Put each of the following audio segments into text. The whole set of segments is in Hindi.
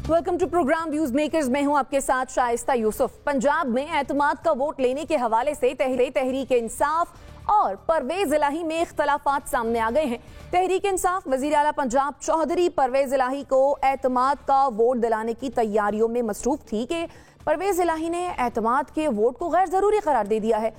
Welcome to program views makers. मैं हूं आपके साथ शाइस्ता यूसुफ। पंजाब में एतमाद का वोट लेने के हवाले से तहरीक इंसाफ और परवेज इलाही में इख्तलाफात सामने आ गए हैं। तहरीक इंसाफ वजीर आला पंजाब चौधरी परवेज इलाही को एतमाद का वोट दिलाने की तैयारियों में मसरूफ थी कि परवेज इलाही ने एतमाद के वोट को गैर जरूरी करार दे दिया है।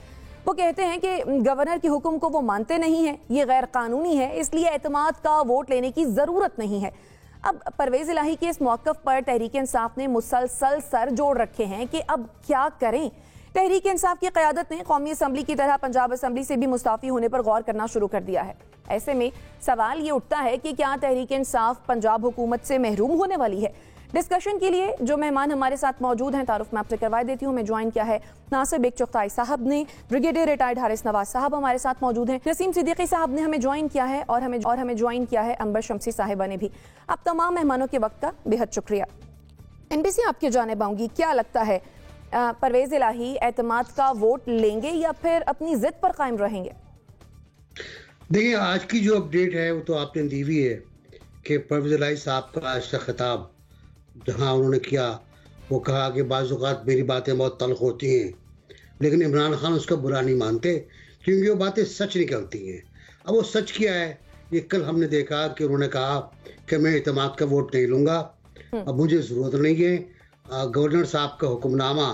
वो कहते हैं कि गवर्नर के हुक्म को वो मानते नहीं हैं, ये गैर कानूनी है, इसलिए एतमाद का वोट लेने की जरूरत नहीं है। अब परवेज इलाही के इस मौक़िफ़ पर तहरीक इंसाफ ने मुसलसल सर जोड़ रखे हैं कि अब क्या करें। तहरीक इंसाफ की क़यादत ने कौमी असम्बली की तरह पंजाब असम्बली से भी मुस्ताफ़ी होने पर गौर करना शुरू कर दिया है। ऐसे में सवाल ये उठता है कि क्या तहरीक इंसाफ पंजाब हुकूमत से महरूम होने वाली है। डिस्कशन के लिए जो मेहमान हमारे साथ मौजूद हैं, तारुफ मैं आपसे करवा देती हूँ। मैं ज्वाइन किया है नासिर बेग चुगताई साहब ने, ब्रिगेडियर रिटायर्ड हारिस नवाज साहब हमारे साथ मौजूद हैं, नसीम सिद्दीकी साहब ने हमें ज्वाइन किया है और हमें ज्वाइन किया है अंबर शमसी साहिबा ने भी। आप तमाम मेहमानों के वक्त का बेहद शुक्रिया। NBC आपकी जानिब आऊंगी, क्या लगता है परवेज इलाही एतमाद का वोट लेंगे या फिर अपनी जिद पर कायम रहेंगे? देखिए, आज की जो अपडेट है वो तो आपने दी हुई है कि परवेज इलाही साहब का आज का खिताब जहाँ उन्होंने किया, वो कहा कि बाज़ औक़ात मेरी बातें बहुत तल्ख़ होती हैं, लेकिन इमरान खान उसका बुरा नहीं मानते क्योंकि वो बातें सच निकलती हैं। अब वो सच क्या है, ये कल हमने देखा कि उन्होंने कहा कि मैं एतमाद का वोट नहीं लूँगा, अब मुझे ज़रूरत नहीं है, गवर्नर साहब का हुक्मनामा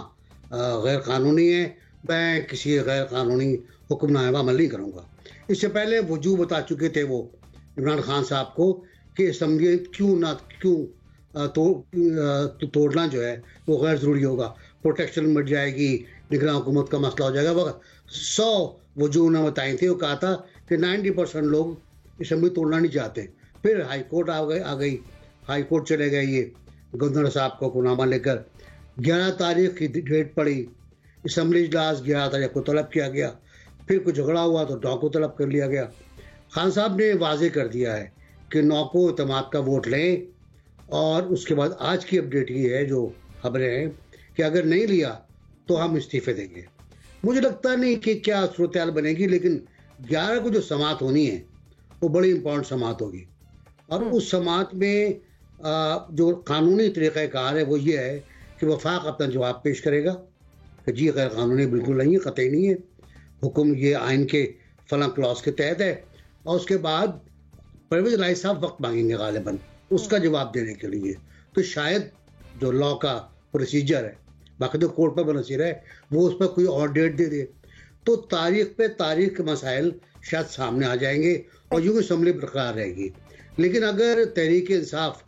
गैर कानूनी है, मैं किसी गैर कानूनी हुक्मनामे पर अमल नहीं करूँगा। इससे पहले वजूह बता चुके थे वो इमरान खान साहब को कि असम्बली क्यों तोड़ना जो है वो गैर ज़रूरी होगा, प्रोटेक्शन मिट जाएगी, निगरान हुकूमत का मसला हो जाएगा। वह 100 वजूह उन्होंने बताई थी। वो कहा था कि 90% लोग असम्बली तोड़ना नहीं चाहते। फिर हाई कोर्ट आ गई, हाई कोर्ट चले गए ये गवर्नर साहब को हुक्मनामा लेकर। 11 तारीख की डेट पड़ी, असम्बली इजलास 11 तारीख को तलब किया गया। फिर कुछ झगड़ा हुआ तो 9 को तलब कर लिया गया। खान साहब ने वाजे कर दिया है कि 9 को एतमाद का वोट लें, और उसके बाद आज की अपडेट ये है, जो खबरें हैं कि अगर नहीं लिया तो हम इस्तीफे देंगे। मुझे लगता नहीं कि क्या सूरत हाल बनेगी, लेकिन 11 को जो समात होनी है वो बड़ी इंपॉर्टेंट समात होगी, और उस समात में जो कानूनी तरीक़ाकार है वो ये है कि वफाक अपना जवाब पेश करेगा कि जी गैर कानूनी बिल्कुल नहीं है, कतई नहीं है, हुक्म ये आइन के फलां क्लॉज के तहत है। और उसके बाद परवेज इलाही साहब वक्त मांगेंगे गालिबन उसका जवाब देने के लिए। तो शायद जो लॉ का प्रोसीजर है, बाकी तो कोर्ट पर बनसीर है, वो उस पर कोई और डेट दे दे तो तारीख पे तारीख के मसाइल शायद सामने आ जाएंगे और यूँ असम्बली बरकरार रहेगी। लेकिन अगर तहरीक इंसाफ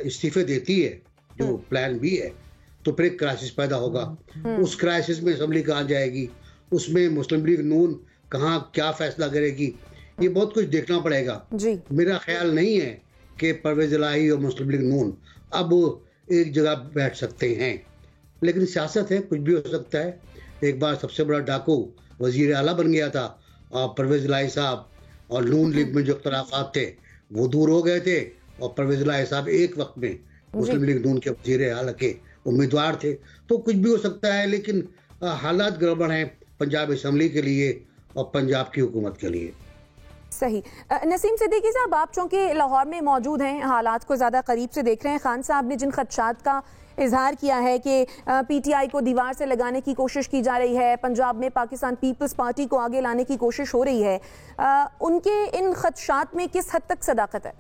इस्तीफे देती है, जो प्लान भी है, तो फिर एक क्राइसिस पैदा होगा। उस क्राइसिस में असम्बली कहाँ जाएगी, उसमें मुस्लिम लीग नून कहाँ क्या फैसला करेगी, ये बहुत कुछ देखना पड़ेगा। मेरा ख्याल नहीं है कि परवेज इलाही और मुस्लिम लीग नून अब एक जगह बैठ सकते हैं, लेकिन सियासत है, कुछ भी हो सकता है। एक बार सबसे बड़ा डाकू वजीर आला बन गया था, और परवेज इलाही साहब और नून लीग में जो इख्तलाफात थे वो दूर हो गए थे, और परवेज इलाही साहब एक वक्त में मुस्लिम लीग नून के वजीर आला के उम्मीदवार थे। तो कुछ भी हो सकता है, लेकिन हालात गड़बड़ हैं पंजाब असम्बली के लिए और पंजाब की हुकूमत के लिए। सही। नसीम सिद्दीकी साहब, आप चूंकि लाहौर में मौजूद हैं, हालात को ज़्यादा करीब से देख रहे हैं। खान साहब ने जिन खदशात का इजहार किया है कि PTI को दीवार से लगाने की कोशिश की जा रही है, पंजाब में पाकिस्तान पीपल्स पार्टी को आगे लाने की कोशिश हो रही है, उनके इन खदशात में किस हद तक सदाकत है?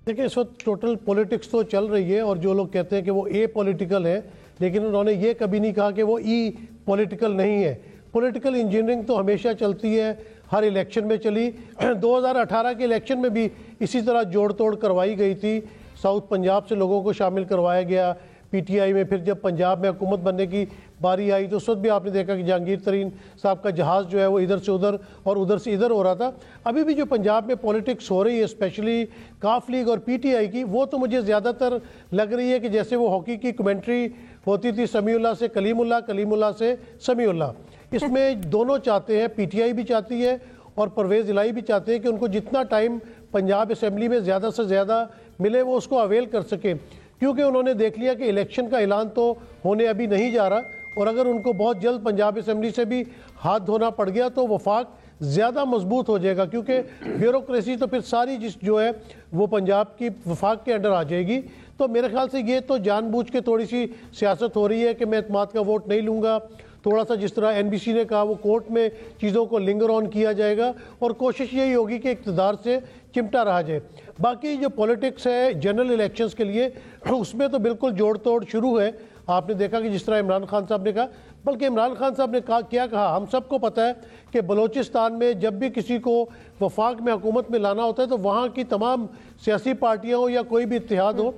देखिए, इस वक्त टोटल पॉलिटिक्स तो चल रही है, और जो लोग कहते हैं कि वो ए पॉलिटिकल है, लेकिन उन्होंने ये कभी नहीं कहा कि वो ई पॉलिटिकल नहीं है। पॉलिटिकल इंजीनियरिंग तो हमेशा चलती है, हर इलेक्शन में चली। 2018 के इलेक्शन में भी इसी तरह जोड़ तोड़ करवाई गई थी, साउथ पंजाब से लोगों को शामिल करवाया गया PTI में। फिर जब पंजाब में हुकूमत बनने की बारी आई तो उस वक्त भी आपने देखा कि जहांगीर तरीन साहब का जहाज़ जो है वो इधर से उधर और उधर से इधर हो रहा था। अभी भी जो पंजाब में पॉलिटिक्स हो रही है, स्पेशली काफ लीग और PTI की, वो तो मुझे ज़्यादातर लग रही है कि जैसे वो हॉकी की कमेंट्री होती थी, समीउल्लाह से कलीमुल्लाह, कलीमुल्लाह से समीउल्लाह। इसमें दोनों चाहते हैं, PTI भी चाहती है और परवेज इलाही भी चाहते हैं कि उनको जितना टाइम पंजाब असम्बली में ज़्यादा से ज़्यादा मिले वो उसको अवेल कर सके, क्योंकि उन्होंने देख लिया कि इलेक्शन का ऐलान तो होने अभी नहीं जा रहा, और अगर उनको बहुत जल्द पंजाब असम्बली से भी हाथ धोना पड़ गया तो वफाक ज़्यादा मजबूत हो जाएगा, क्योंकि ब्यूरोक्रेसी तो फिर सारी जो है वो पंजाब की वफाक के अंडर आ जाएगी। तो मेरे ख्याल से ये तो जानबूझ के थोड़ी सी सियासत हो रही है कि मैं एतमाद का वोट नहीं लूँगा, थोड़ा सा जिस तरह NBC ने कहा वो कोर्ट में चीज़ों को लिंगर ऑन किया जाएगा और कोशिश यही होगी कि इक़्तिदार से चिमटा रहा जाए। बाकी जो पॉलिटिक्स है जनरल इलेक्शंस के लिए, उसमें तो बिल्कुल जोड़ तोड़ शुरू है। आपने देखा कि जिस तरह इमरान खान साहब ने कहा, बल्कि इमरान खान साहब ने क्या कहा, हम सबको पता है कि बलूचिस्तान में जब भी किसी को वफाक में हुकूमत में लाना होता है तो वहाँ की तमाम सियासी पार्टियाँ हो या कोई भी इत्तेहाद हो,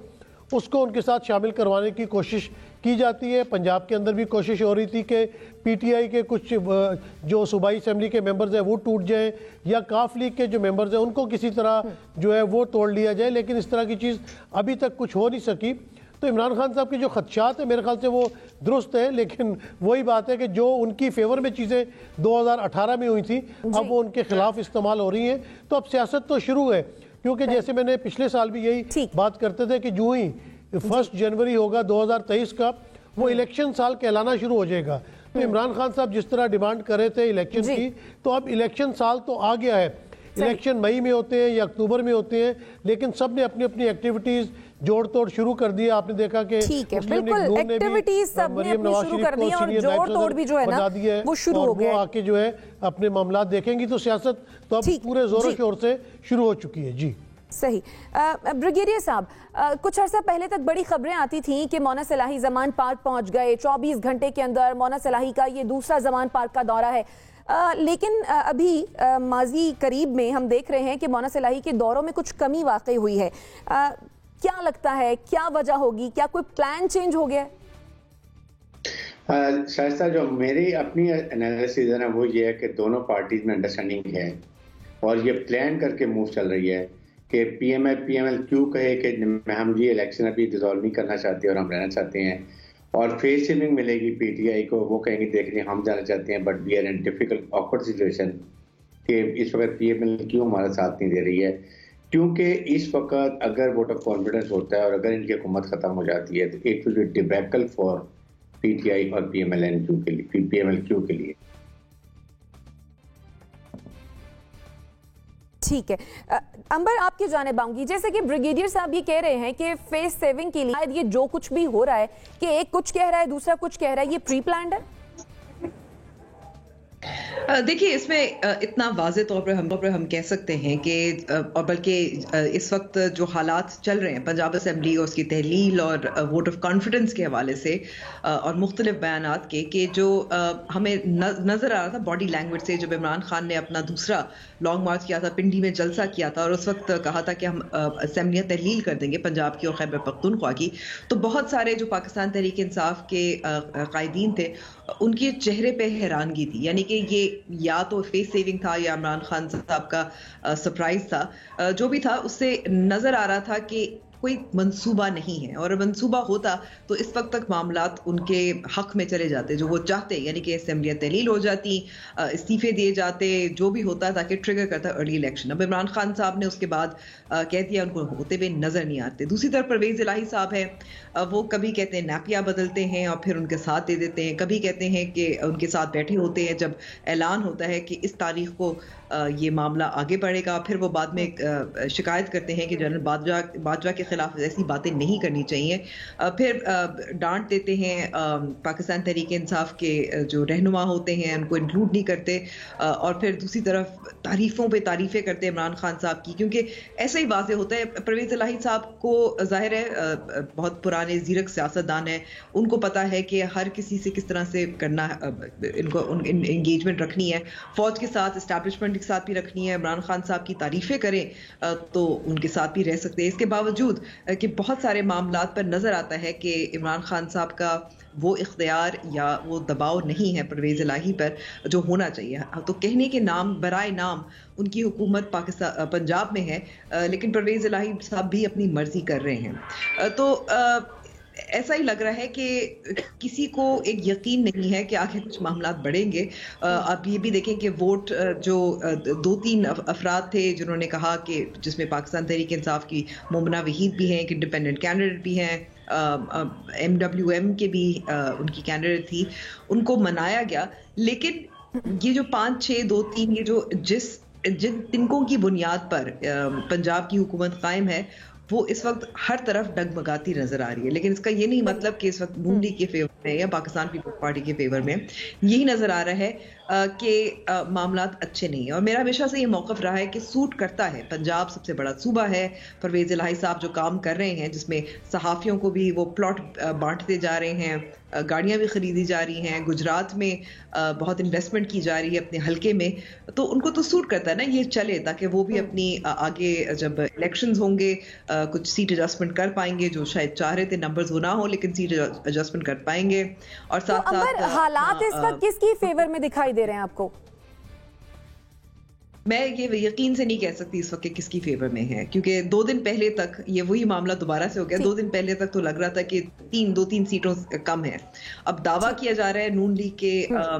उसको उनके साथ शामिल करवाने की कोशिश की जाती है। पंजाब के अंदर भी कोशिश हो रही थी कि PTI के कुछ जो सूबाई असम्बली के मेंबर्स हैं वो टूट जाएं, या काफ लीग के जो मेंबर्स हैं उनको किसी तरह जो है वो तोड़ लिया जाए, लेकिन इस तरह की चीज़ अभी तक कुछ हो नहीं सकी। तो इमरान खान साहब की जो खदशात है मेरे ख्याल से वो दुरुस्त है, लेकिन वही बात है कि जो उनकी फेवर में चीज़ें 2018 में हुई थी अब वो उनके खिलाफ इस्तेमाल हो रही हैं। तो अब सियासत तो शुरू है, क्योंकि जैसे मैंने पिछले साल भी यही बात करते थे कि जो ही 1 जनवरी होगा 2023 का, वो इलेक्शन साल कहलाना शुरू हो जाएगा। तो इमरान खान साहब जिस तरह डिमांड कर रहे थे इलेक्शन की, तो अब इलेक्शन साल तो आ गया है। इलेक्शन मई में होते हैं या अक्टूबर में होते हैं, लेकिन सब ने अपनी अपनी एक्टिविटीज जोड़ तोड़ शुरू कर दिया। आपने देखा कि बिल्कुल एक्टिविटीज सबने अपनी शुरू कर दी और जोड़ तोड़ भी जो है ना वो शुरू हो गया। वो आके जो है अपने मामला देखेंगी। तो सियासत तो अब पूरे जोरों शोर से शुरू हो चुकी है। जी सही। ब्रिगेडियर साहब, कुछ अर्सा पहले तक बड़ी खबरें आती थीं कि मौना सलाही जमान पार्क पहुंच गए, 24 घंटे के अंदर मौना सलाही का ये दूसरा जमान पार्क का दौरा है। लेकिन अभी माजी करीब में हम देख रहे हैं कि मौना सलाही के दौरों में कुछ कमी वाकई हुई है। क्या लगता है, क्या वजह होगी? क्या कोई प्लान चेंज हो गया? शायस्ता, जो मेरी अपनी एनालिसिस है ना वो ये है कि दोनों पार्टीज में अंडरस्टैंडिंग है और ये प्लान करके मूव चल रही है कि PML क्यों कहे कि हम ये इलेक्शन अभी डिजॉल्व नहीं करना चाहते और हम रहना चाहते हैं, और फेस सेविंग मिलेगी PTI को। वो कहेंगे देखने हम जाना चाहते हैं but we are in difficult awkward situation कि इस वक्त PML क्यों हमारा साथ नहीं दे रही है, क्योंकि इस वक्त अगर वोट ऑफ कॉन्फिडेंस होता है और अगर इनकी हुकूमत खत्म हो जाती है तो it will be debacle for PTI और PML के लिए। ठीक है, अंबर आपकी जानिब आऊंगी। जैसे कि ब्रिगेडियर साहब ये कह रहे हैं कि फेस सेविंग के लिए ये जो कुछ भी हो रहा है कि एक कुछ कह रहा है दूसरा कुछ कह रहा है, ये प्री प्लान्ड है। देखिए, इसमें इतना वाज़े तौर पर हम कह सकते हैं कि और बल्कि इस वक्त जो हालात चल रहे हैं पंजाब असेंबली और उसकी तहलील और वोट ऑफ कॉन्फिडेंस के हवाले से और मुख्तलिफ बयानात के कि जो हमें नज़र आ रहा था बॉडी लैंग्वेज से, जब इमरान खान ने अपना दूसरा लॉन्ग मार्च किया था, पिंडी में जलसा किया था और उस वक्त कहा था कि हम असेंबलियाँ तहलील कर देंगे पंजाब की और खैबर पख्तूनख्वा की, तो बहुत सारे जो पाकिस्तान तहरीक इंसाफ के कायदीन थे उनके चेहरे पे हैरानगी थी। यानी कि ये या तो फेस सेविंग था या इमरान खान साहब का सरप्राइज था। जो भी था उससे नजर आ रहा था कि कोई मंसूबा नहीं है, और मंसूबा होता तो इस वक्त तक मामलात उनके हक में चले जाते जो वो चाहते, यानी कि असेंबलियाँ तहलील हो जाती, इस्तीफे दिए जाते, जो भी होता ताकि ट्रिगर करता अर्ली इलेक्शन। अब इमरान खान साहब ने उसके बाद कह दिया, उनको होते हुए नजर नहीं आते। दूसरी तरफ परवेज इलाही साहब है, वो कभी कहते हैं नापिया बदलते हैं और फिर उनके साथ दे देते हैं, कभी कहते हैं कि उनके साथ बैठे होते हैं जब ऐलान होता है कि इस तारीख को ये मामला आगे बढ़ेगा, फिर वो बाद में शिकायत करते हैं कि जनरल बाजवा के खिलाफ ऐसी बातें नहीं करनी चाहिए, फिर डांट देते हैं पाकिस्तान तहरीक इंसाफ के जो रहनुमा होते हैं उनको इंक्लूड नहीं करते, और फिर दूसरी तरफ तारीफों पे तारीफें करते हैं इमरान खान साहब की, क्योंकि ऐसा ही वाज़े होता है। परवेज इलाही साहब को जाहिर है बहुत पुराने ज़ीरक सियासतदान है, उनको पता है कि हर किसी से किस तरह से करना, इनको इंगेजमेंट रखनी है, फौज के साथ इस्टेब्लिशमेंट के साथ भी रखनी है, इमरान खान साहब की तारीफें करें तो उनके साथ भी रह सकते हैं। इसके बावजूद कि बहुत सारे मामलात पर नजर आता है कि इमरान खान साहब का वो इख्तियार या वो दबाव नहीं है परवेज इलाही पर जो होना चाहिए। तो कहने के नाम बराए नाम उनकी हुकूमत पाकिस्तान पंजाब में है, लेकिन परवेज इलाही साहब भी अपनी मर्जी कर रहे हैं। तो ऐसा ही लग रहा है कि किसी को एक यकीन नहीं है कि आगे कुछ मामला बढ़ेंगे। आप ये भी देखें कि वोट जो 2-3 अफराद थे जिन्होंने कहा कि जिसमें पाकिस्तान तहरीक इंसाफ की मोमना वहीद भी हैं, एक इंडिपेंडेंट कैंडिडेट भी हैं, MWM के भी उनकी कैंडिडेट थी, उनको मनाया गया, लेकिन ये जो 5, 6, 2, 3 ये जो जिन तिनकों की बुनियाद पर पंजाब की हुकूमत कायम है, वो इस वक्त हर तरफ डगमगाती नजर आ रही है। लेकिन इसका ये नहीं मतलब कि इस वक्त नून लीग के फेवर में या पाकिस्तान पीपल्स पार्टी के फेवर में, यही नजर आ रहा है कि मामलात अच्छे नहीं है। और मेरा हमेशा से ये मौकफ रहा है कि सूट करता है, पंजाब सबसे बड़ा सूबा है, परवेज इलाही साहब जो काम कर रहे हैं जिसमें सहाफ़ियों को भी वो प्लॉट बांटते जा रहे हैं, गाड़ियां भी खरीदी जा रही हैं, गुजरात में बहुत इन्वेस्टमेंट की जा रही है अपने हलके में, तो उनको तो सूट करता है ना ये चले, ताकि वो भी अपनी आगे जब इलेक्शंस होंगे कुछ सीट एडजस्टमेंट कर पाएंगे, जो शायद चाह रहे थे नंबर्स वो ना हो लेकिन सीट एडजस्टमेंट कर पाएंगे। और साथ साथ हालात इस वक्त किसकी फेवर में दिखाई दे रहे हैं आपको? मैं ये यकीन से नहीं कह सकती इस वक्त किसकी फेवर में है, क्योंकि 2 दिन पहले तक ये वही मामला दोबारा से हो गया। 2 दिन पहले तक तो लग रहा था कि 2-3 सीटों कम है। अब दावा किया जा रहा है नून लीग के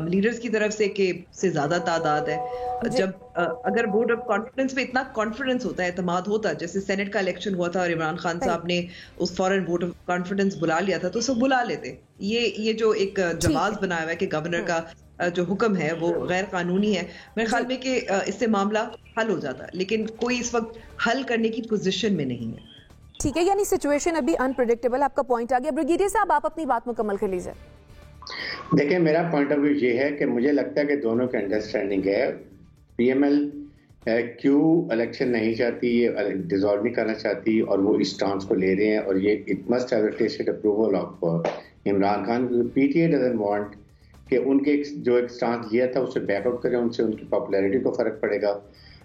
लीडर्स की तरफ से कि से ज्यादा तादाद है। जब अगर वोट ऑफ कॉन्फिडेंस पे इतना कॉन्फिडेंस होता है, एतमाद होता, जैसे सेनेट का इलेक्शन हुआ था और इमरान खान साहब ने उस फौरन वोट ऑफ कॉन्फिडेंस बुला लिया था, तो सब बुला लेते। ये जो एक जवाब बनाया हुआ है कि गवर्नर का जो हुक्म है वो गैर कानूनी है, मेरे ख्याल में कि इससे मामला हल हो जाता, लेकिन कोई इस वक्त हल करने की पोजीशन में नहीं है। ठीक है, यानी सिचुएशन अभी अनप्रेडिक्टेबल, आपका पॉइंट आ गया। ब्रिगेडियर साहब आप अपनी बात मुकम्मल कर लीजिए। देखिए, मेरा पॉइंट ऑफ व्यू ये है कि मुझे लगता है कि दोनों की अंडरस्टैंडिंग है। पीएमएल क्यों इलेक्शन नहीं चाहती, ये डिसॉल्व नहीं करना चाहती, और वो इस स्टांस को ले रहे हैं, और ये it must have tested approval of Imran Khan. PTI doesn't want कि उनके जो एक स्टांस लिया था उससे बैकआउट करें, उनसे उनकी पॉपुलैरिटी को फर्क पड़ेगा।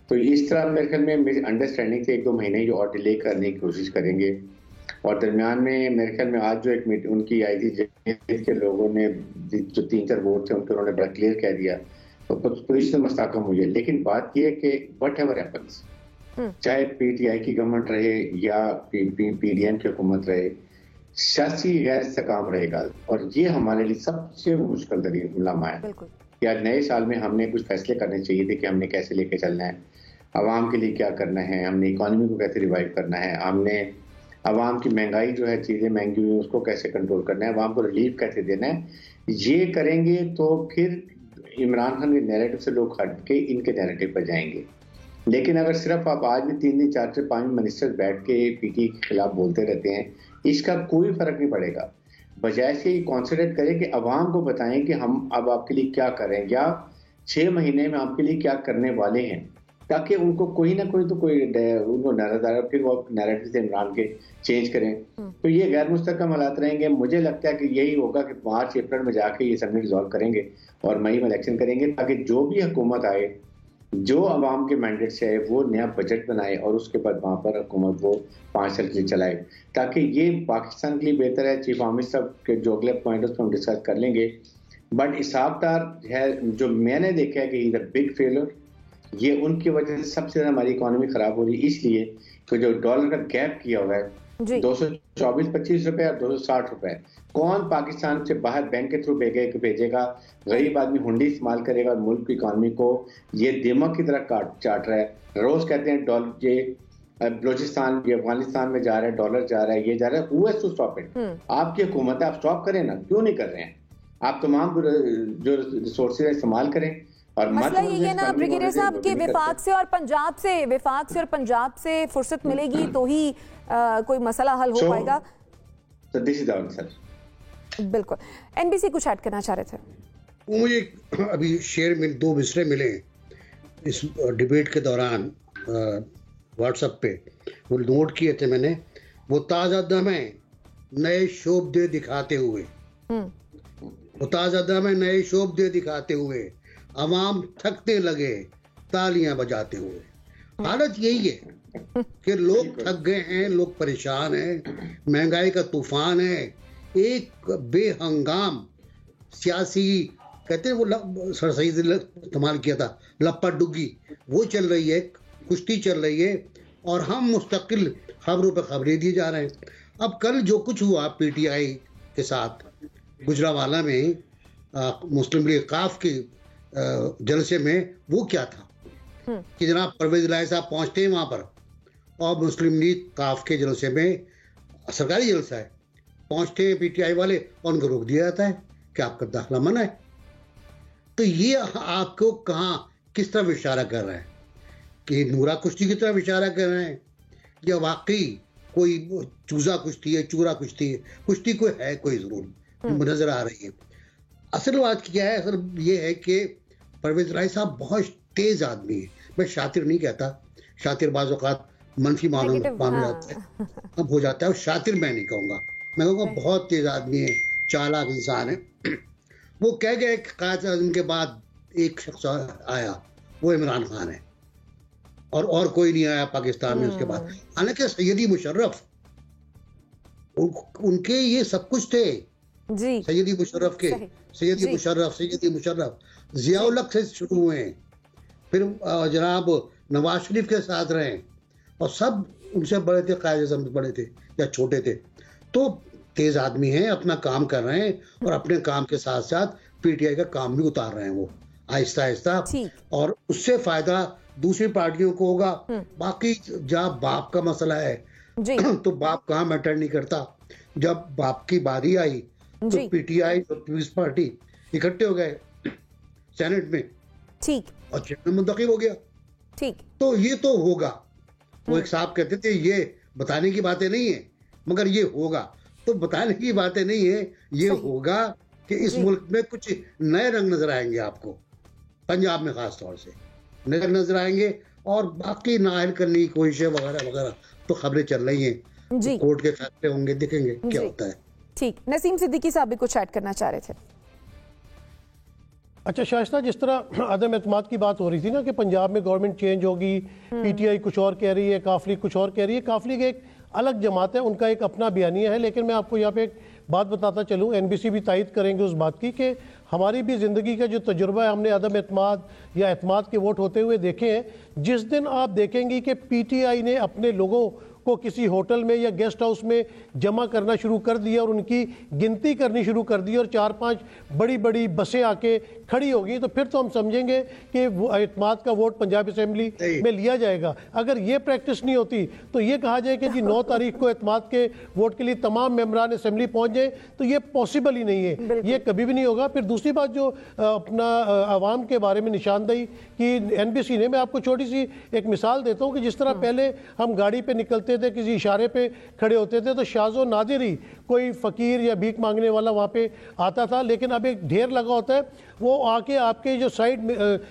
तो इस तरह मेरे ख्याल में मेरी अंडरस्टैंडिंग से 1-2 महीने जो और डिले करने की कोशिश करेंगे। और दरमियान में मेरे ख्याल में आज जो एक मीटिंग उनकी आई थी, के लोगों ने जो 3-4 वोट थे उनको उन्होंने बड़ा क्लियर कह दिया, तो पोजीशन मुस्तकम हुई है। लेकिन बात यह है कि वट एवर हैपन्स, चाहे पीटीआई की गवर्नमेंट रहे या पीडीएम की हुकूमत रहे, सियासी गैर इस्तेकाम रहेगा। और ये हमारे लिए सबसे मुश्किल तरीन लम्हा है। या नए साल में हमने कुछ फैसले करने चाहिए थे कि हमने कैसे लेके चलना है, आवाम के लिए क्या करना है, हमने इकोनॉमी को कैसे रिवाइव करना है, हमने आवाम की महंगाई जो है, चीज़ें महंगी हुई उसको कैसे कंट्रोल करना है, आवाम को रिलीफ कैसे देना है। ये करेंगे तो फिर इमरान खान के नैरेटिव से लोग हट के इनके नैरेटिव पर जाएंगे। लेकिन अगर सिर्फ आप आज भी 3 दिन 4 से 5 मिनिस्टर बैठ के पीटी के खिलाफ बोलते रहते हैं, इसका कोई फर्क नहीं पड़ेगा। बजाय से कॉन्सेंट्रेट करें कि अवाम को बताएं कि हम अब आपके लिए क्या करें, या 6 महीने में आपके लिए क्या करने वाले हैं, ताकि उनको कोई ना कोई तो कोई उनको नजर, फिर वो नैरेटिव से इमरान के चेंज करें। तो ये गैर मुस्तकम हालात रहेंगे। मुझे लगता है कि यही होगा कि मार्च अप्रैल में जाके ये सब रिजॉल्व करेंगे और मई में इलेक्शन करेंगे, ताकि जो भी हुकूमत आए, जो अवाम के मैंडेट से है, वो नया बजट बनाए और उसके बाद वहाँ पर हुकूमत वो 5 साल के लिए चलाए, ताकि ये पाकिस्तान के लिए बेहतर है। चीफ आमिर साहब के जो अगले पॉइंट उसको हम डिस्कस कर लेंगे। बट इसाक डार है जो मैंने देखा है कि इज अ बिग फेलियर। ये उनकी वजह से सबसे ज्यादा हमारी इकोनॉमी खराब हो रही है, इसलिए कि जो डॉलर का गैप किया हुआ है 224-25 रुपए और 260 रुपए, कौन पाकिस्तान से बाहर बैंक के थ्रू भेजेगा? गरीब आदमी हुंडी इस्तेमाल करेगा और मुल्क की इकोनॉमी को ये दिमाग की तरह चाट रहा है। रोज कहते हैं डॉलर ये बलोचिस्तान ये अफगानिस्तान में जा रहा है, डॉलर जा रहा है, ये जा रहा है। Who has to stop it? आपकी हुकूमत है, आप स्टॉप करें ना, क्यों नहीं कर रहे हैं? आप तमाम जो रिसोर्सेज इस्तेमाल करें। और मसला ये है ना ब्रिगेडियर साहब कि विफाक से और पंजाब से फुर्सत मिलेगी तो ही कोई मसला हल हो पाएगा। So this is the answer. बिल्कुल। एनबीसी कुछ ऐड करना चाह रहे थे? मुझे अभी शेयर में 2 मिसरे मिले इस डिबेट के दौरान व्हाट्सएप पे, वो नोट किए थे मैंने। वो ताज़ा दम है नए शोबदे दिखाते हुए, वो ताज़ा दम है नए शोबदे दिखाते हुए, अवाम थकते लगे तालियां बजाते हुए। हालत यही है कि लोग थक गए हैं, लोग परेशान हैं, महंगाई का तूफान है, एक बेहंगाम सियासी कहते हैं वो सही इस्तेमाल किया था, लप्पा डुग्गी, वो चल रही है, कुश्ती चल रही है, और हम मुस्तकिल खबरों पर खबरें दिए जा रहे हैं। अब कल जो कुछ हुआ पीटीआई के साथ गुजरावाला में मुस्लिम लीग काफ के जलसे में, वो क्या था कि जनाब परवेज इलाही साहब पहुंचते हैं वहां पर, और मुस्लिम लीग काफ के जलसे में, सरकारी जलसा है, पहुंचते हैं पीटीआई वाले और उनको रोक दिया जाता है कि आपका दाखिला मना है। तो तो ये आपको कहाँ किस तरफ इशारा कर रहे हैं कि नूरा कुश्ती की तरफ इशारा कर रहे हैं या वाकई कोई चूजा कुश्ती है, चूरा कुश्ती है, कुश्ती कोई है, कोई जरूर नजर आ रही है। असल बात क्या है, असल ये है कि परवेज इलाही साहब बहुत तेज आदमी है। मैं शातिर नहीं कहता, शातिर बाज़ औक़ात मनफी मालूम जाता है, अब हो जाता है। शातिर मैं नहीं कहूँगा, मैं कहूँगा बहुत तेज आदमी है, चालाक इंसान है। वो कह गए कायद आज़म के बाद एक शख्स आया, वो इमरान खान है, और कोई नहीं आया पाकिस्तान में उसके बाद। हालांकि सैयदी मुशर्रफ उनके ये सब कुछ थे जी। सैयदी मुशर्रफ के सैयदी मुशर्रफ जियाउल हक से शुरू हुए, फिर जनाब नवाज शरीफ के साथ रहे, और सब उनसे बड़े थे, कायद आज़म बड़े थे या छोटे थे। तो तेज आदमी हैं, अपना काम कर रहे हैं, और अपने काम के साथ साथ पीटीआई का काम भी उतार रहे हैं वो आहिस्ता आहिस्ता, और उससे फायदा दूसरी पार्टियों को होगा। बाकी जब बाप का मसला है तो बाप कहाँ मैटर नहीं करता। जब बाप की बारी आई तो पीटीआई और पीपल्स पार्टी इकट्ठे हो गए सेनेट में, ठीक, और चेयरमैन मुंतखब हो गया, ठीक। तो ये तो होगा। वो एक साहब कहते थे ये बताने की बातें नहीं है, मगर ये होगा। तो बताने की बातें नहीं है, ये होगा कि इस मुल्क में कुछ नए रंग नजर आएंगे आपको, पंजाब में खास तौर से नजर नजर आएंगे, और बाकी नाअहल करने की कोशिशें वगैरह वगैरह तो खबरें चल रही हैं। तो कोर्ट के फैसले होंगे, देखेंगे क्या होता है। ठीक, नसीम सिद्दीकी साहब भी कुछ ऐड करना चाह रहे थे। अच्छा शाइस्ता, जिस तरह अदम एतमाद की बात हो रही थी ना कि पंजाब में गवर्नमेंट चेंज होगी, पीटीआई कुछ और कह रही है, काफली कुछ और कह रही है। काफली की एक अलग जमात है, उनका एक अपना बयानिया है, लेकिन मैं आपको यहाँ पे एक बात बताता चलूँ, एनबीसी भी तायद करेंगे उस बात की कि हमारी भी ज़िंदगी का जो तजुर्बा है, हमने अदम एतमाद या एतमाद के वोट होते हुए देखे हैं। जिस दिन आप देखेंगे कि पीटीआई ने अपने लोगों को किसी होटल में या गेस्ट हाउस में जमा करना शुरू कर दिया और उनकी गिनती करनी शुरू कर दी और 4-5 बड़ी बड़ी बसें आके खड़ी होगी, तो फिर तो हम समझेंगे कि एतमाद का वोट पंजाब असेंबली में लिया जाएगा। अगर ये प्रैक्टिस नहीं होती तो ये कहा जाए कि जी 9 तारीख को एतमाद के वोट के लिए तमाम मेंबरान असेंबली पहुंच जाए, तो ये पॉसिबल ही नहीं है, ये कभी भी नहीं होगा। फिर दूसरी बात जो अपना आवाम के बारे में निशानदेही की एनबीसी ने, मैं आपको छोटी सी एक मिसाल देता हूँ कि जिस तरह पहले हम गाड़ी पे निकलते थे, किसी इशारे पे खड़े होते थे तो शाज़ो नादिर ही कोई फ़कीर या भीख मांगने वाला वहाँ पे आता था, लेकिन अब एक ढेर लगा होता है, वो आके आपके जो साइड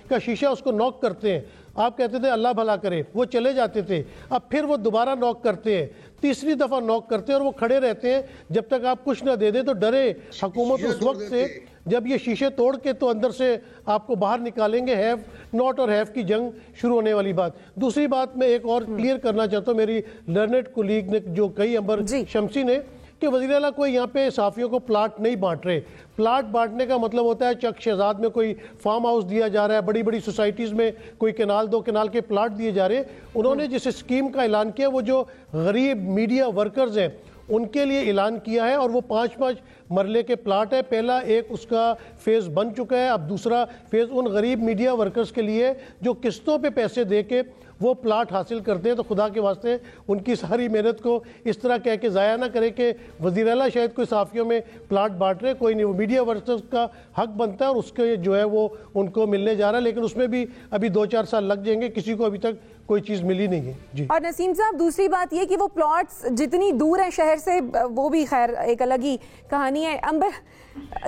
का शीशा उसको नॉक करते हैं। आप कहते थे अल्लाह भला करे, वो चले जाते थे। अब फिर वो दोबारा नॉक करते हैं, तीसरी दफ़ा नॉक करते हैं, और वो खड़े रहते हैं जब तक आप कुछ ना दे दें। तो डरे हुकूमत उस वक्त से जब ये शीशे तोड़ के तो अंदर से आपको बाहर निकालेंगे। हैव नॉट और हैव की जंग शुरू होने वाली बात। दूसरी बात मैं एक और क्लियर करना चाहता हूँ, मेरी लर्नेड कुलीग ने जो कही, अंबर शमसी ने, कि वज़ीर आला कोई यहाँ पे सहाफ़ियों को प्लाट नहीं बांट रहे। प्लाट बांटने का मतलब होता है चक शहजाद में कोई फार्म हाउस दिया जा रहा है, बड़ी बड़ी सोसाइटीज़ में कोई कैनाल 2 कैनाल के प्लाट दिए जा रहे हैं। उन्होंने जिस स्कीम का ऐलान किया वो जो गरीब मीडिया वर्कर्स हैं उनके लिए ऐलान किया है, और वो 5-5 मरले के प्लाट है। पहला एक उसका फेज़ बन चुका है, अब दूसरा फेज़ उन गरीब मीडिया वर्कर्स के लिए जो किस्तों पे पैसे दे के वो प्लाट हासिल करते हैं। तो खुदा के वास्ते उनकी सारी मेहनत को इस तरह कह के ज़ाया ना करें कि वज़ीर आला शायद कोई सहाफ़ियों में प्लाट बांट रहे, कोई नहीं। वो मीडिया वर्कर्स का हक बनता है और उसके जो है वो उनको मिलने जा रहा है, लेकिन उसमें भी अभी 2-4 साल लग जाएंगे, किसी को अभी तक कोई चीज़ मिली नहीं है जी। और नसीम साहब, दूसरी बात ये कि वो प्लॉट्स जितनी दूर हैं शहर से, वो भी खैर एक अलग ही कहानी है। अंबर,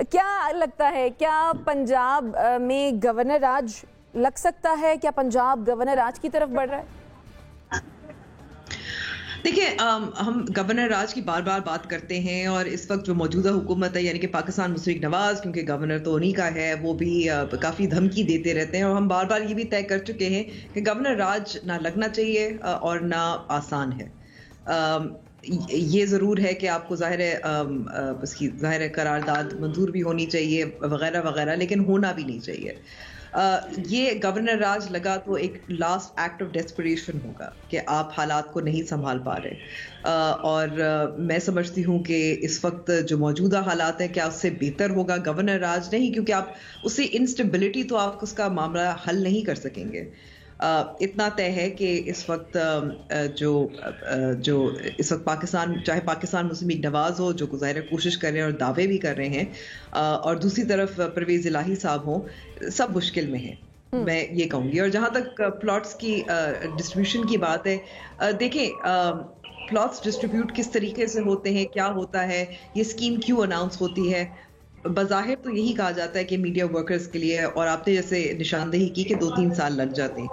क्या लगता है, क्या पंजाब में गवर्नर राज लग सकता है? क्या पंजाब गवर्नर राज की तरफ बढ़ रहा है? देखिए, हम गवर्नर राज की बार बार बात करते हैं, और इस वक्त जो मौजूदा हुकूमत है यानी कि पाकिस्तान मुशर्रफ नवाज, क्योंकि गवर्नर तो उन्हीं का है, वो भी काफ़ी धमकी देते रहते हैं। और हम बार बार ये भी तय कर चुके हैं कि गवर्नर राज ना लगना चाहिए और ना आसान है। ये ज़रूर है कि आपको ज़ाहिर है उसकी ज़ाहिर है करारदाद मंजूर भी होनी चाहिए वगैरह वगैरह, लेकिन होना भी नहीं चाहिए। ये गवर्नर राज लगा तो एक लास्ट एक्ट ऑफ डेस्परेशन होगा कि आप हालात को नहीं संभाल पा रहे। और मैं समझती हूँ कि इस वक्त जो मौजूदा हालात हैं, क्या उससे बेहतर होगा गवर्नर राज? नहीं, क्योंकि आप उससे इंस्टेबिलिटी तो आप उसका मामला हल नहीं कर सकेंगे। इतना तय है कि इस वक्त जो इस वक्त पाकिस्तान, चाहे पाकिस्तान मुस्लिम लीग नवाज हो जो ज़ाहिर कोशिश कर रहे हैं और दावे भी कर रहे हैं, और दूसरी तरफ परवेज़ इलाही साहब हों, सब मुश्किल में हैं, मैं ये कहूँगी। और जहाँ तक प्लॉट्स की डिस्ट्रीब्यूशन की बात है, देखें प्लॉट्स डिस्ट्रीब्यूट किस तरीके से होते हैं, क्या होता है, ये स्कीम क्यों अनाउंस होती है, बज़ाहिर तो यही कहा जाता है कि मीडिया वर्कर्स के लिए, और आपने जैसे निशानदेही की कि 2-3 साल लग जाते हैं,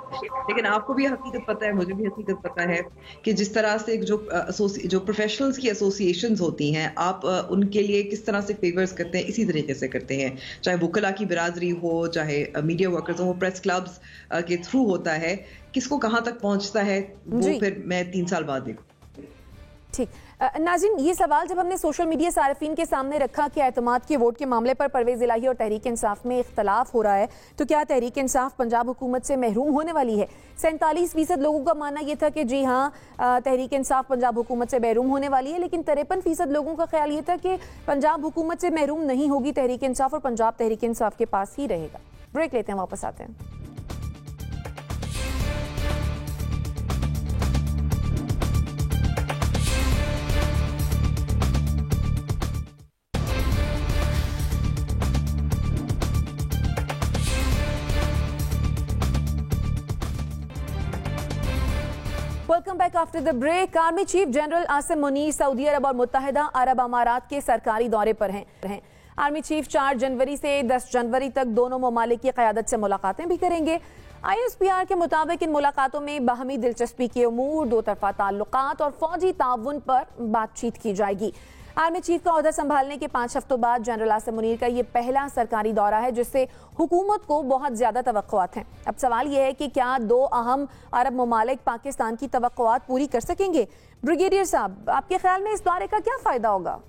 लेकिन आपको भी हकीकत पता है, मुझे भी हकीकत पता है कि जिस तरह से जो प्रोफेशनल्स की एसोसिएशंस होती हैं, आप उनके लिए किस तरह से फेवर्स करते हैं, इसी तरीके से करते हैं, चाहे वुकला की बिरादरी हो, चाहे मीडिया वर्कर्स हो, प्रेस क्लब्स के थ्रू होता है, किसको कहाँ तक पहुँचता है वो फिर मैं 3 साल बाद देखूँ। ठीक, नाज़रीन, ये सवाल जब हमने सोशल मीडिया सार्फिन के सामने रखा कि एतमाद के वोट के मामले पर परवेज़ इलाही और तहरीक इंसाफ में इख्तलाफ हो रहा है, तो क्या तहरीक इंसाफ पंजाब हुकूमत से महरूम होने वाली है? 47% लोगों का मानना यह था कि जी हाँ, तहरीक इंसाफ पंजाब हुकूमत से महरूम होने वाली है, लेकिन 53% लोगों का ख्याल ये था कि पंजाब हुकूमत से महरूम नहीं होगी तहरीक इंसाफ और पंजाब तहरीक इंसाफ के पास ही रहेगा। ब्रेक लेते हैं, वापस आते हैं। Welcome back after the break. Army chief general Asim Munir Saudi Arab और मुत्तहिदा अरब अमारात के सरकारी दौरे पर हैं। आर्मी चीफ 4 जनवरी से 10 जनवरी तक दोनों ममालिक की क़यादत से मुलाकातें भी करेंगे। ISPR के मुताबिक इन मुलाकातों में बाहमी दिलचस्पी के उमूर, दो तरफा ताल्लुकात और फौजी ताउन पर बातचीत की जाएगी। आर्मी चीफ का ओहदा संभालने के 5 हफ्तों बाद जनरल आसिम मुनीर का ये पहला सरकारी दौरा है जिससे हुकूमत को बहुत ज्यादा तवक्कुआत हैं। अब सवाल यह है कि क्या 2 अहम अरब ममालिक पाकिस्तान की तवक्कुआत पूरी कर सकेंगे? ब्रिगेडियर साहब, आपके ख्याल में इस दौरे का क्या फायदा होगा?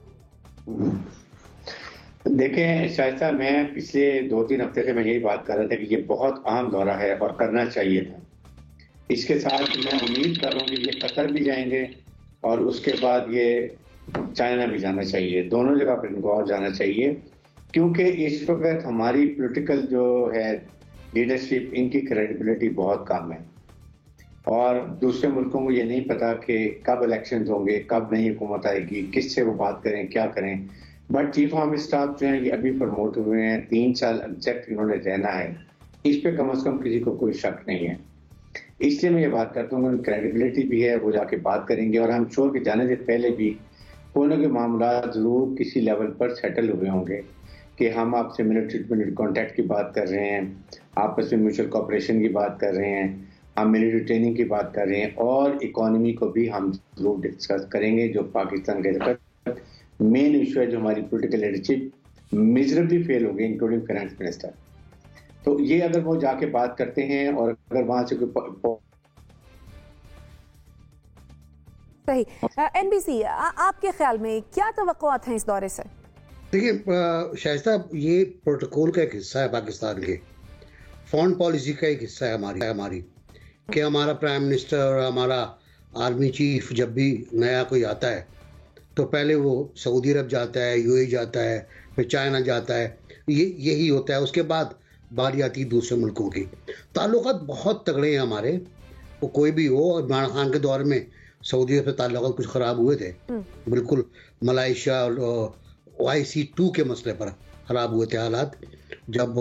देखें शाइस्ता, मैं पिछले 2-3 हफ्ते से मैं यही बात कर रहा था कि ये बहुत अहम दौरा है और करना चाहिए था। इसके साथ मैं उम्मीद कर रहा हूँ कि ये कतर भी जाएंगे और उसके बाद ये चाइना भी जाना चाहिए, दोनों जगह पर इनको और जाना चाहिए, क्योंकि इस वक्त हमारी पॉलिटिकल जो है लीडरशिप, इनकी क्रेडिबिलिटी बहुत कम है और दूसरे मुल्कों को ये नहीं पता कि कब इलेक्शंस होंगे, कब नई हुकूमत आएगी, किससे वो बात करें, क्या करें। बट चीफ ऑफ स्टाफ जो है ये अभी प्रमोट हुए हैं, 3 साल एग्जैक्ट इन्होंने रहना है, इस पे कम से कम किसी को कोई शक नहीं है। इसलिए मैं ये बात करता हूँ, क्रेडिबिलिटी भी है, वो जाके बात करेंगे और हम श्योर के जाने से पहले भी कोई के मामला जरूर किसी लेवल पर सेटल हुए होंगे कि हम आपसे मिलिट्री कॉन्टैक्ट की बात कर रहे हैं, आपस में म्यूचुअल कोऑपरेशन की बात कर रहे हैं, हम मिलिट्री ट्रेनिंग की बात कर रहे हैं और इकोनॉमी को भी हम जरूर डिस्कस करेंगे। जो पाकिस्तान के मेन इशू है, जो हमारी पॉलिटिकल लीडरशिप मिजरेबली फेल हो गई, इंक्लूडिंग फाइनेंस मिनिस्टर। तो ये अगर वो जाके बात करते हैं और अगर वहां से कोई सही। NBC, आपके ख्याल में क्या तवक्कुआत हैं इस दौरे से? देखिए शाइस्ता, ये प्रोटोकॉल का एक हिस्सा है पाकिस्तान के, फॉरेन पॉलिसी का एक हिस्सा है हमारी कि हमारा प्राइम मिनिस्टर और हमारा आर्मी चीफ जब भी नया कोई आता है तो पहले वो सऊदी अरब जाता है, UAE जाता है, फिर चाइना जाता है, यही होता है। उसके बाद बारी आती है दूसरे मुल्कों की। ताल्लुकात बहुत तगड़े हैं हमारे, वो कोई भी हो। और इमरान खान के दौर में सऊदी अरब से ताल्लुकात कुछ ख़राब हुए थे, बिल्कुल मलाइशिया और OIC-2 के मसले पर ख़राब हुए थे हालात। जब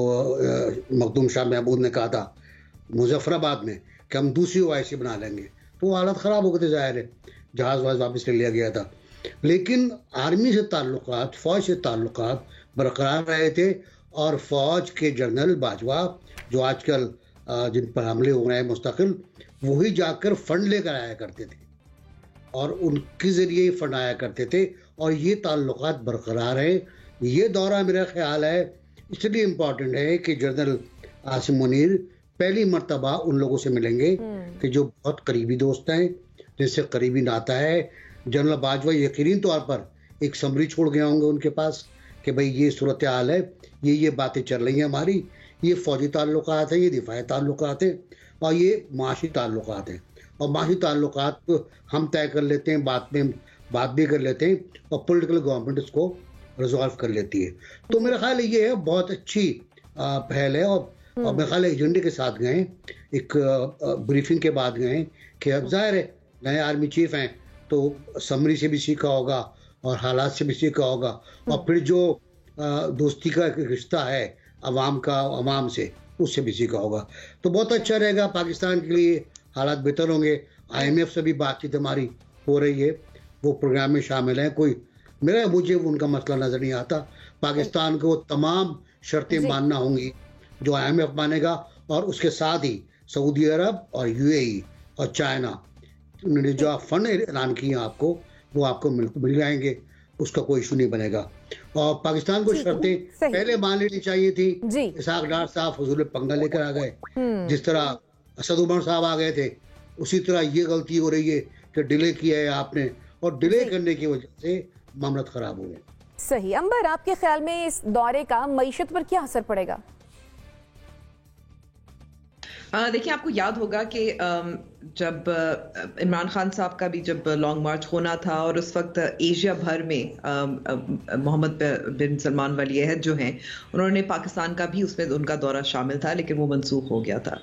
मखदूम शाह महमूद ने कहा था मुजफ्फराबाद में कि हम दूसरी OIC बना लेंगे, तो वो हालात ख़राब हो गए थे, ज़ाहिर है, जहाज़ वहाज़ वापस ले लिया गया था। लेकिन आर्मी से ताल्लुकात, फ़ौज से ताल्लुकात बरकरार रहे थे और फ़ौज के जनरल बाजवा जो आजकल जिन पर हमले हो रहे हैं मुस्तकिल, वही जाकर फ़ंड लेकर आया करते थे और उनके ज़रिए फंड आया करते थे और ये ताल्लुकात बरकरार हैं। ये दौरा मेरा ख्याल है इसलिए इम्पॉर्टेंट है कि जनरल आसिम मुनीर पहली मर्तबा उन लोगों से मिलेंगे कि जो बहुत करीबी दोस्त हैं, जिनसे करीबी नाता है। जनरल बाजवा यकीनी तौर पर एक समरी छोड़ गए होंगे उनके पास कि भाई ये सूरत हाल है, ये बातें चल रही हैं हमारी, ये फ़ौजी ताल्लुकात हैं, ये दिफाई ताल्लुकात हैं और ये माशी ताल्लुकात हैं। और माशी ताल्लुकात हम तय कर लेते हैं, बात भी कर लेते हैं और पॉलिटिकल गवर्नमेंट इसको रिजॉल्व कर लेती है। तो मेरा ख्याल ये है बहुत अच्छी पहल है और और मेरे ख्याल एजेंडे के साथ गए, एक ब्रीफिंग के बाद गए कि अब जाहिर है नए आर्मी चीफ हैं तो समरी से भी सीखा होगा और हालात से भी सीखा होगा, और फिर जो दोस्ती का एक रिश्ता है अवाम का अवाम से, उससे भी सीखा होगा। तो बहुत अच्छा रहेगा पाकिस्तान के लिए, हालात बेहतर होंगे। IMF से भी बातचीत हमारी हो रही है, वो प्रोग्राम में शामिल है। मुझे उनका मसला नजर नहीं आता। पाकिस्तान को तमाम शर्तें मानना होंगी जो IMF मानेगा, और उसके साथ ही सऊदी अरब और UAE और चाइना, उन्होंने जो फंड ऐलान किए आपको, वो आपको मिल जाएंगे, उसका कोई इशू नहीं बनेगा। और पाकिस्तान को शर्तें पहले मान लेनी चाहिए थी। इसहाक डार साहब फजूल पंगा लेकर आ गए, जिस तरह असद उमर साहब आ गए थे, उसी तरह ये गलती हो रही है कि डिले किया है आपने, और डिले करने की वजह से मामला खराब हो गए। सही। अंबर, आपके ख्याल में इस दौरे का मईशत पर क्या असर पड़ेगा? देखिए, आपको याद होगा कि जब इमरान खान साहब का भी जब लॉन्ग मार्च होना था, और उस वक्त एशिया भर में मोहम्मद बिन सलमान वली अहद जो हैं, उन्होंने पाकिस्तान का भी उसमें उनका दौरा शामिल था, लेकिन वो मनसूख हो गया था।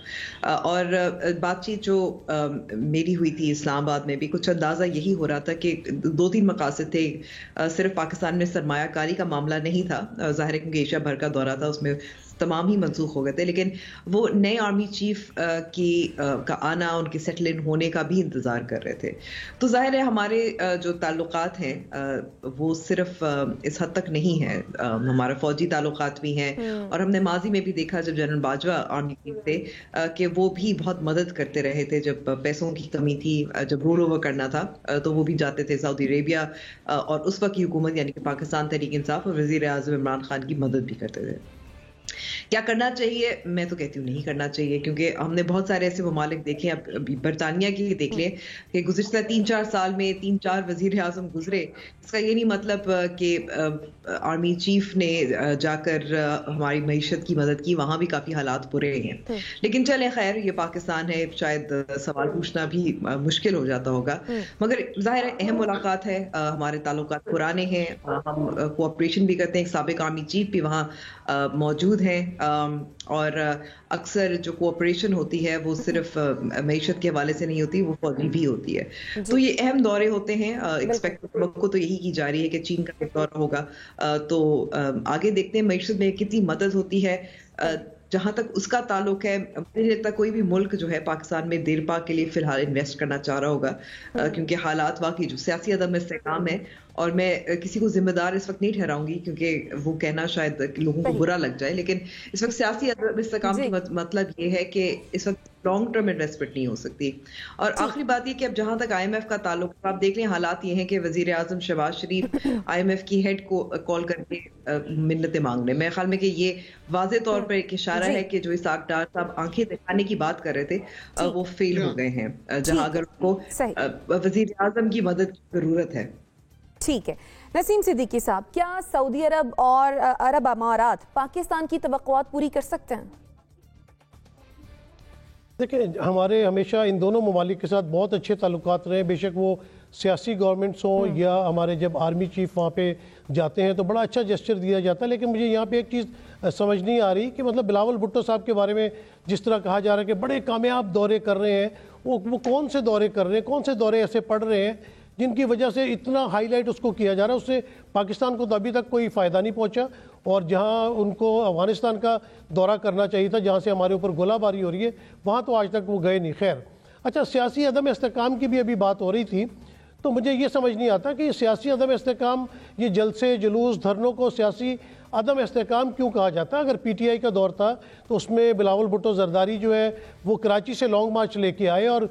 और बातचीत जो मेरी हुई थी इस्लामाबाद में भी, कुछ अंदाज़ा यही हो रहा था कि 2-3 मकासद थे। सिर्फ पाकिस्तान में सरमायाकारी का मामला नहीं था, ज़ाहिर है क्योंकि एशिया भर का दौरा था, उसमें तमाम ही मंसूख हो गए थे, लेकिन वो नए आर्मी चीफ का आना, उनके सेटल इन होने का भी इंतजार कर रहे थे। तो जाहिर है हमारे जो ताल्लुकात हैं वो सिर्फ इस हद तक नहीं है, हमारा फौजी ताल्लुकात भी हैं, और हमने माजी में भी देखा जब जनरल बाजवा आर्मी चीफ थे कि वो भी बहुत मदद करते रहे थे। जब पैसों की कमी थी, जब रोल ओवर करना था, तो वो भी जाते थे सऊदी अरेबिया, और उस वक्त की हुकूमत यानी कि पाकिस्तान तहरीक इंसाफ और वजीर आज़म इमरान खान की मदद भी करते थे। क्या करना चाहिए? मैं तो कहती हूँ नहीं करना चाहिए, क्योंकि हमने बहुत सारे ऐसे ममालिक देखे, अब बरतानिया की देख लें कि गुज़िश्ता 3-4 साल में 3-4 वज़ीर आज़म गुजरे। इसका ये नहीं मतलब कि आर्मी चीफ ने जाकर हमारी मईशत की मदद की, वहाँ भी काफ़ी हालात बुरे हैं। लेकिन चले खैर, ये पाकिस्तान है, शायद सवाल पूछना भी मुश्किल हो जाता होगा, मगर ज़ाहिर है अहम मुलाकात है, हमारे ताल्लुकात पुराने हैं, हम कोऑपरेशन भी करते हैं, साबिक आर्मी चीफ भी वहाँ मौजूद हैं, और अक्सर जो कोऑपरेशन होती है वो सिर्फ मईशत के हवाले से नहीं होती, वो फौजी भी होती है। तो ये अहम दौरे होते हैं। एक्सपेक्ट को तो यही की जा रही है कि चीन का एक दौरा होगा, तो आगे देखते हैं मईशत में कितनी मदद होती है। जहां तक उसका ताल्लुक है, मुझे नहीं लगता कोई भी मुल्क जो है पाकिस्तान में देर पा के लिए फिलहाल इन्वेस्ट करना चाह रहा होगा, क्योंकि हालात वाकई जो सियासी अदम इस्तेहकाम है, और मैं किसी को जिम्मेदार इस वक्त नहीं ठहराऊंगी क्योंकि वो कहना शायद लोगों को बुरा लग जाए, लेकिन इस वक्त सियासी अदम इस्तेहकाम की मतलब ये है कि इस वक्त लॉन्ग टर्म इन्वेस्टमेंट नहीं हो सकती। और आखिरी बात ये कि अब जहां तक IMF का ताल्लुक, आप देख लें हालात ये हैं कि वजीर आजम शहबाज शरीफ IMF की हेड को कॉल करके मिन्नतें मांग रहे। मेरे ख्याल में कि ये वाज़े तौर पर एक इशारा है कि जो इसाक डार साहब आंखें दिखाने की बात कर रहे थे वो फेल हो गए हैं, जहां अगर उनको वजीर आजम की मदद की जरूरत है। ठीक है। नसीम सिद्दीकी साहब, क्या सऊदी अरब और अरब अमारात पाकिस्तान की तवक्कुआत पूरी कर सकते हैं? देखिए, हमारे हमेशा इन दोनों ममालिक के साथ बहुत अच्छे ताल्लुकात रहे, बेशक वो सियासी गवर्नमेंट्स हों या हमारे जब आर्मी चीफ वहाँ पे जाते हैं तो बड़ा अच्छा जेस्चर दिया जाता है। लेकिन मुझे यहाँ पे एक चीज़ समझ नहीं आ रही कि मतलब बिलावल भुट्टो साहब के बारे में जिस तरह कहा जा रहा है कि बड़े कामयाब दौरे कर रहे हैं, वो कौन से दौरे कर रहे हैं, कौन से दौरे ऐसे पड़ रहे हैं जिनकी वजह से इतना हाईलाइट उसको किया जा रहा है? उससे पाकिस्तान को तो अभी तक कोई फ़ायदा नहीं पहुंचा, और जहां उनको अफगानिस्तान का दौरा करना चाहिए था, जहां से हमारे ऊपर गोलाबारी हो रही है, वहां तो आज तक वो गए नहीं। खैर, अच्छा, सियासी अदम इस्तेहकाम की भी अभी बात हो रही थी, तो मुझे ये समझ नहीं आता कि सियासी अदम इस्तेहकाम, ये जलसे जुलूस धरनों को सियासी अदम इस्तेहकाम क्यों कहा जाता है? अगर PTI का दौर था तो उसमें बिलावल भुट्टो जरदारी जो है वो कराची से लॉन्ग मार्च लेके आए और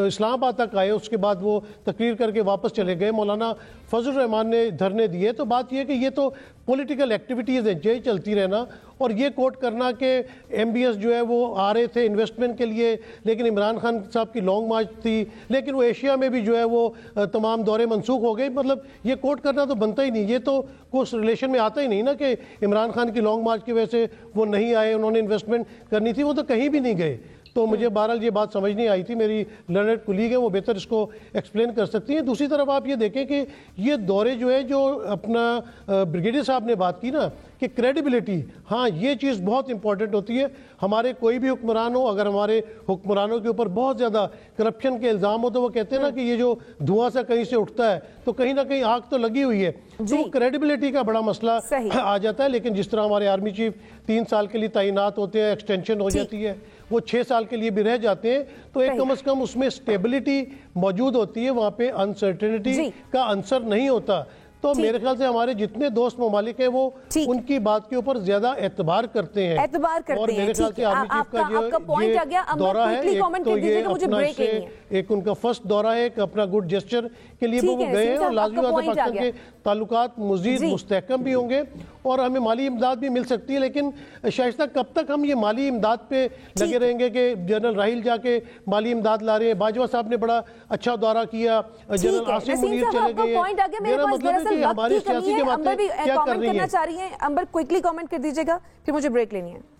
इस्लामाबाद तक आए, उसके बाद वो तकरीर करके वापस चले गए, मौलाना फजल रहमान ने धरने दिए। तो बात यह है कि ये तो पॉलिटिकल एक्टिविटीज़ हैं, यही चलती रहना, और ये कोट करना कि MBS जो है वो आ रहे थे इन्वेस्टमेंट के लिए, लेकिन इमरान खान साहब की लॉन्ग मार्च थी, लेकिन वो एशिया में भी जो है वो तमाम दौरे मनसूख हो गए, मतलब ये कोट करना तो बनता ही नहीं, ये तो कुछ रिलेशन में आता ही नहीं ना कि इमरान खान की लॉन्ग मार्च की वजह से वो नहीं आए, उन्होंने इन्वेस्टमेंट करनी थी, वो तो कहीं भी नहीं गए। तो मुझे बहरहाल ये बात समझ नहीं आई थी। मेरी लर्नड कुलीग है, वो बेहतर इसको एक्सप्लेन कर सकती हैं। दूसरी तरफ आप ये देखें कि ये दौरे जो है, जो अपना ब्रिगेडियर साहब ने बात की ना कि क्रेडिबिलिटी, हाँ ये चीज़ बहुत इंपॉर्टेंट होती है। हमारे कोई भी हुक्मरान हो, अगर हमारे हुक्मरानों के ऊपर बहुत ज़्यादा करप्शन के इल्ज़ाम हो, तो वो कहते हैं ना कि ये जो धुआं सा कहीं से उठता है तो कहीं ना कहीं आग तो लगी हुई है, तो क्रेडिबिलिटी का बड़ा मसला आ जाता है। लेकिन जिस तरह हमारे आर्मी चीफ 3 साल के लिए तैनात होते हैं, एक्सटेंशन हो जाती है, वो 6 साल के लिए भी रह जाते हैं, तो एक कम से कम उसमें स्टेबिलिटी मौजूद होती है, वहाँ पे अनसर्टेनिटी का आंसर नहीं होता। तो मेरे ख्याल से हमारे जितने दोस्त ममालिक हैं वो उनकी बात के ऊपर ज्यादा एतबार करते हैं। और मेरे ख्याल से आर्मी चीफ का जो दौरा है, एक तो ये अपना एक उनका फर्स्ट दौरा है, एक अपना गुड जेस्चर के लिए वो गए हैं, और लाजमी बात है पाकिस्तान के ताल्लुकात मजीद मुस्तहकम भी होंगे और हमें माली इमदाद भी मिल सकती है। लेकिन शाइस्ता, कब तक हम ये माली इमदाद पे लगे रहेंगे कि जनरल राहिल जाके माली इमदाद ला रहे हैं? बाजवा साहब ने बड़ा अच्छा दौरा किया, जनरल आसिम मुनीर चले गए। मेरा मतलब है कि हमारी सियासी जमातें क्या कर रही हैं? अंबर क्विकली कमेंट कर दीजिएगा, फिर मुझे ब्रेक लेनी है।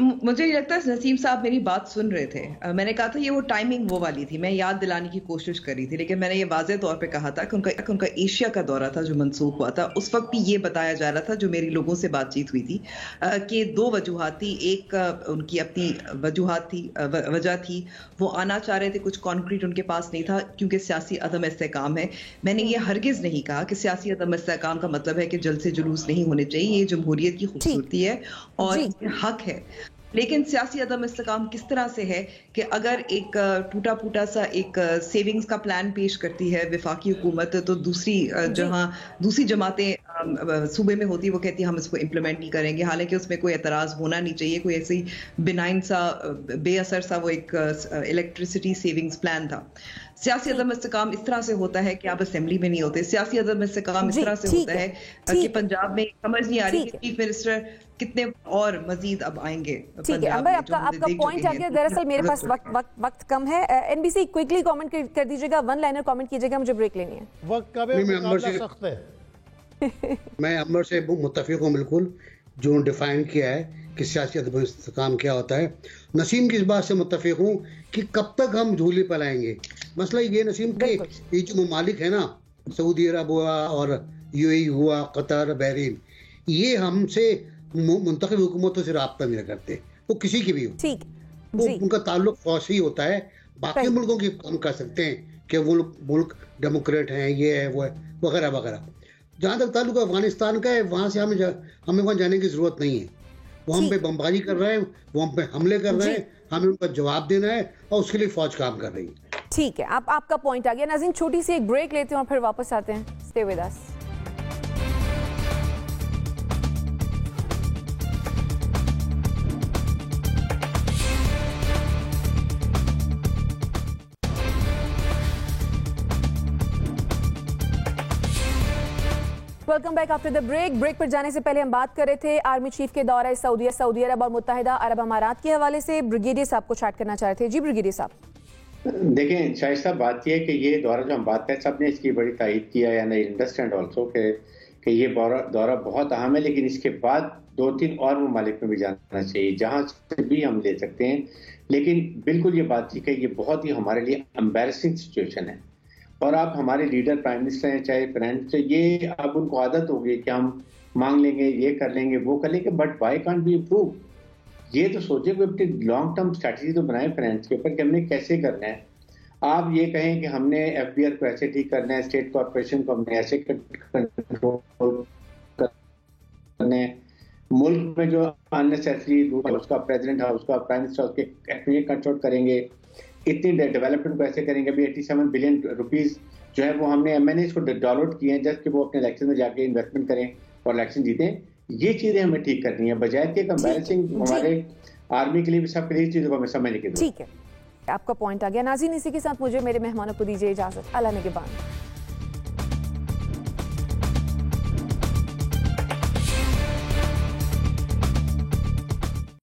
मुझे नहीं लगता नसीम साहब मेरी बात सुन रहे थे। मैंने कहा था ये वो टाइमिंग वो वाली थी, मैं याद दिलाने की कोशिश कर रही थी, लेकिन मैंने ये वाज़े तौर पे कहा था कि उनका एशिया का दौरा था जो मनसूख हुआ था। उस वक्त भी ये बताया जा रहा था, जो मेरी लोगों से बातचीत हुई थी, कि 2 वजूहात थी। एक उनकी अपनी वजह थी, वो आना चाह रहे थे, कुछ कॉन्क्रीट उनके पास नहीं था क्योंकि सियासी अदम इस्तेकाम है। मैंने ये हरगिज़ नहीं कहा कि सियासी अदम इस्तेकाम का मतलब है कि जल्द से जुलूस नहीं होने चाहिए। ये जमहूरियत की खूबसूरती है और हक है। लेकिन सियासी अदम इस्तेकाम किस तरह से है कि अगर एक टूटा फूटा सा एक सेविंग्स का प्लान पेश करती है वफाकी हुकूमत, तो दूसरी जमातें सूबे में होती है, वो कहती है हम इसको इम्प्लीमेंट नहीं करेंगे, हालांकि उसमें कोई एतराज़ होना नहीं चाहिए। कोई ऐसी बिनाइन सा बेअसर सा वो एक इलेक्ट्रिसिटी सेविंग्स प्लान था। सियासी अदम इस्तेकाम इस तरह से होता है कि आप असेंबली में नहीं होते। सियासी अदम इस्तेकाम इस तरह से होता है कि पंजाब में समझ नहीं आ रही कि चीफ मिनिस्टर कितने और मजीद अब आएंगे। ठीक है अंबर, आपका पॉइंट आ गया। दरअसल मेरे पास वक्त कम है। एनबीसी क्विकली कमेंट कर दीजिएगा, 1 लाइनर कमेंट कीजिएगा, मुझे ब्रेक लेनी है। वक्त कब है? मुकाबला सख्त है। मैं अंबर से मुत्तफिक हूँ बिल्कुल, जो डिफाइन किया है कि सियासी अदम इस्तेकाम क्या होता है। नसीम की इस बात से मुत्तफिक हूँ कि कब तक हम झूली पलाएंगे। मसला ये नसीम के ये जो ममालिक है ना, सऊदी अरब हुआ और यूएई हुआ, कतर, बहरीन, ये हमसे मुंतखब हुकूमतों से रब्ता नहीं करते, वो किसी की भी हो, ठीक, उनका ताल्लुक फौज से ही होता है। बाकी मुल्कों की हम कह सकते हैं कि वो मुल्क डेमोक्रेट हैं, ये है वो है वगैरह वगैरह। जहाँ तक ताल्लुक अफगानिस्तान का है, वहाँ से हमें वहाँ जाने की जरूरत नहीं है। वो हम पे बमबारी कर रहे हैं, वो हम पे हमले कर रहे हैं, हमें उनका जवाब देना है और उसके लिए फौज काम कर रही है। ठीक है, आपका पॉइंट आ गया। नाज़रीन, छोटी सी एक ब्रेक लेते हैं और फिर वापस आते हैं। Stay with us. Welcome back after the break पर जाने से पहले हम बात कर रहे थे आर्मी चीफ के दौरे सऊदी अरब और मुत्तहिदा अरब अमारात के हवाले से। ब्रिगेडियर साहब को चैट करना चाह रहे थे। जी ब्रिगेडियर साहब। देखें शाहिद साहब, बात यह है कि ये दौरा जो हम बात करें, सबने इसकी बड़ी तारीफ किया है, आई अंडरस्टैंड ऑल्सो कि ये दौरा बहुत अहम है, लेकिन इसके बाद 2-3 और ममालिक में भी जाना चाहिए जहाँ से भी हम ले सकते हैं। लेकिन बिल्कुल ये बात ठीक है, ये बहुत ही हमारे लिए एम्बैरेसिंग सिचुएशन है। और आप हमारे लीडर प्राइम मिनिस्टर हैं चाहे प्राइम मिनिस्टर, ये अब उनको आदत हो गई कि हम मांग लेंगे, ये कर लेंगे, वो कर लेंगे, but why can't be approve? ये तो सोचे कोई अपनी लॉन्ग टर्म स्ट्रैटेजी तो बनाए फाइनेंस के ऊपर कि हमने कैसे करना है। आप ये कहें कि हमने एफबीआर को ऐसे ठीक करना है, स्टेट कॉर्पोरेशन को हमने ऐसे कंट्रोल करना है, मुल्क में जो अननेसेसरी उसका प्रेसिडेंट हाउस का प्राइम मिनिस्टर उसके कंट्रोल करेंगे, इतनी डेवलपमेंट को ऐसे करेंगे। अभी 87 बिलियन रुपीस जो है वो हमने MNAs को डाउनलोड किए हैं जस्ट कि वो अपने इलेक्शन में जाके इन्वेस्टमेंट करें और इलेक्शन जीतें। ये चीजें हमें ठीक करनी है, बजाय के कंपैरिजन हमारे आर्मी के लिए भी सबके लिए चीजों को हमें समझने की जरूरत है। ठीक है, आपका पॉइंट आ गया। नाज़रीन, इसी के साथ मुझे मेरे मेहमानों को दीजिए इजाजत। अल्लाह निगहबान।